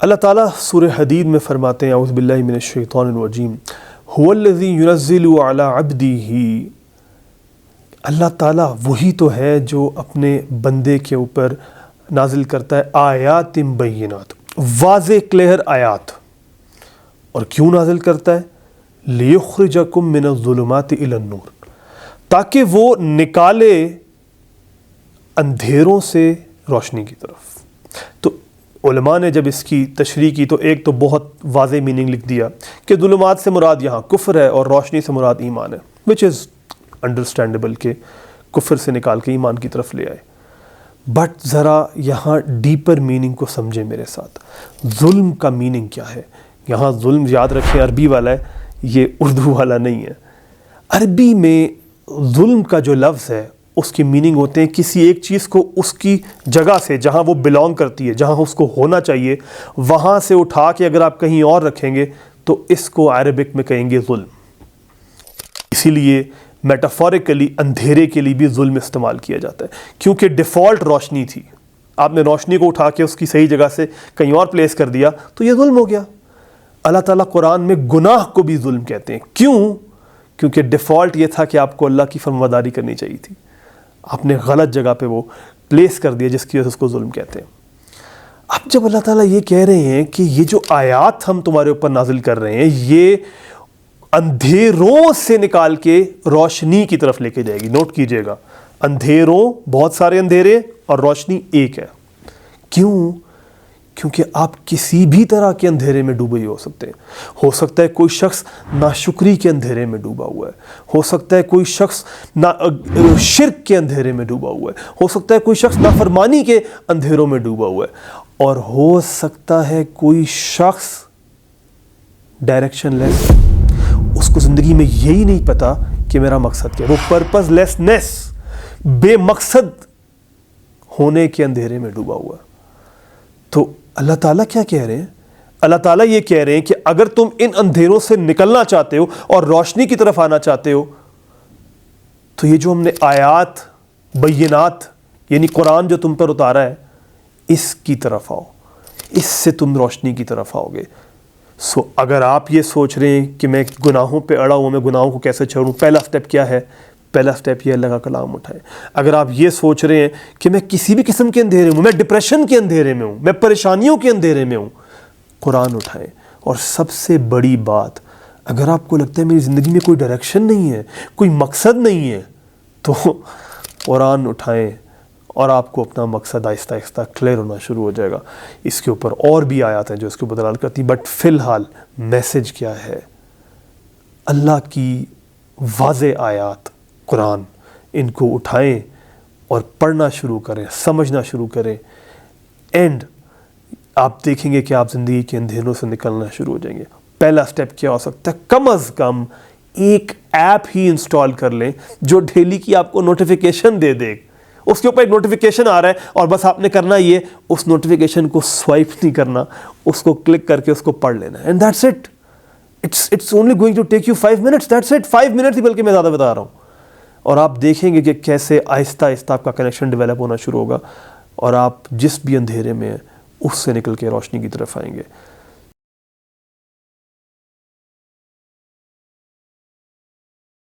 اللہ تعالیٰ سورہ حدید میں فرماتے ہیں اعوذ باللہ من الشیطان الرجیم هو الذی ينزل علی عبدہ، اللہ تعالیٰ وہی تو ہے جو اپنے بندے کے اوپر نازل کرتا ہے آیات بینات، واضح کلیئر آیات. اور کیوں نازل کرتا ہے؟ لیخرجکم من الظلمات الی النور، تاکہ وہ نکالے اندھیروں سے روشنی کی طرف. تو علماء نے جب اس کی تشریح کی تو ایک تو بہت واضح میننگ لکھ دیا کہ ظلمات سے مراد یہاں کفر ہے اور روشنی سے مراد ایمان ہے، which is understandable کہ کفر سے نکال کے ایمان کی طرف لے آئے. بٹ ذرا یہاں ڈیپر میننگ کو سمجھے میرے ساتھ. ظلم کا میننگ کیا ہے؟ یہاں ظلم یاد رکھیں عربی والا ہے، یہ اردو والا نہیں ہے. عربی میں ظلم کا جو لفظ ہے اس کی میننگ ہوتے ہیں کسی ایک چیز کو اس کی جگہ سے جہاں وہ بلانگ کرتی ہے، جہاں اس کو ہونا چاہیے، وہاں سے اٹھا کے اگر آپ کہیں اور رکھیں گے تو اس کو عربک میں کہیں گے ظلم. اسی لیے میٹافوریکلی اندھیرے کے لیے بھی ظلم استعمال کیا جاتا ہے، کیونکہ ڈیفالٹ روشنی تھی، آپ نے روشنی کو اٹھا کے اس کی صحیح جگہ سے کہیں اور پلیس کر دیا تو یہ ظلم ہو گیا. اللہ تعالیٰ قرآن میں گناہ کو بھی ظلم کہتے ہیں. کیوں؟ کیونکہ ڈیفالٹ یہ تھا کہ آپ کو اللہ کی فرمانبرداری کرنی چاہیے تھی، آپ نے غلط جگہ پہ وہ پلیس کر دیا، جس کی وجہ سے اس کو ظلم کہتے ہیں. اب جب اللہ تعالیٰ یہ کہہ رہے ہیں کہ یہ جو آیات ہم تمہارے اوپر نازل کر رہے ہیں یہ اندھیروں سے نکال کے روشنی کی طرف لے کے جائے گی. نوٹ کیجئے گا، اندھیروں، بہت سارے اندھیرے، اور روشنی ایک ہے. کیوں؟ کیونکہ آپ کسی بھی طرح کے اندھیرے میں ڈوبے ہو سکتے ہیں. ہو سکتا ہے کوئی شخص ناشکری کے اندھیرے میں ڈوبا ہوا ہے، ہو سکتا ہے کوئی شخص شرک کے اندھیرے میں ڈوبا ہوا ہے، ہو سکتا ہے کوئی شخص نافرمانی کے اندھیروں میں ڈوبا ہوا ہے، اور ہو سکتا ہے کوئی شخص ڈائریکشن لیس، اس کو زندگی میں یہی نہیں پتا کہ میرا مقصد کیا ہے. وہ پرپز لیسنس، بے مقصد ہونے کے اندھیرے میں ڈوبا ہوا ہے. تو اللہ تعالیٰ کیا کہہ رہے ہیں؟ اللہ تعالیٰ یہ کہہ رہے ہیں کہ اگر تم ان اندھیروں سے نکلنا چاہتے ہو اور روشنی کی طرف آنا چاہتے ہو تو یہ جو ہم نے آیات بینات یعنی قرآن جو تم پر اتارا ہے اس کی طرف آؤ، اس سے تم روشنی کی طرف آؤ گے. اگر آپ یہ سوچ رہے ہیں کہ میں گناہوں پہ اڑا ہوں، میں گناہوں کو کیسے چھوڑوں، پہلا سٹیپ کیا ہے؟ پہلا سٹیپ یہ اللہ کا کلام اٹھائیں. اگر آپ یہ سوچ رہے ہیں کہ میں کسی بھی قسم کے اندھیرے میں ہوں، میں ڈپریشن کے اندھیرے میں ہوں، میں پریشانیوں کے اندھیرے میں ہوں، قرآن اٹھائیں. اور سب سے بڑی بات، اگر آپ کو لگتا ہے میری زندگی میں کوئی ڈائریکشن نہیں ہے، کوئی مقصد نہیں ہے، تو قرآن اٹھائیں اور آپ کو اپنا مقصد آہستہ آہستہ کلیئر ہونا شروع ہو جائے گا. اس کے اوپر اور بھی آیات ہیں جو اس کے اوپر دلالت کرتی ہیں، بٹ فی الحال میسج کیا ہے؟ اللہ کی واضح آیات قرآن، ان کو اٹھائیں اور پڑھنا شروع کریں، سمجھنا شروع کریں. اینڈ آپ دیکھیں گے کہ آپ زندگی کے اندھیروں سے نکلنا شروع ہو جائیں گے. پہلا سٹیپ کیا ہو سکتا ہے؟ کم از کم ایک ایپ ہی انسٹال کر لیں جو ڈیلی کی آپ کو نوٹیفیکیشن دے دے. اس کے اوپر ایک نوٹیفیکیشن آ رہا ہے اور بس آپ نے کرنا یہ اس نوٹیفیکیشن کو سوائپ نہیں کرنا، اس کو کلک کر کے اس کو پڑھ لینا. And that's it. It's only going to take you 5 minutes. That's it. 5 minutes ہی بلکہ میں زیادہ بتا رہا ہوں. اور آپ دیکھیں گے کہ کیسے آہستہ آہستہ آپ کا کنیکشن ڈیولپ ہونا شروع ہوگا اور آپ جس بھی اندھیرے میں ہیں اس سے نکل کے روشنی کی طرف آئیں گے.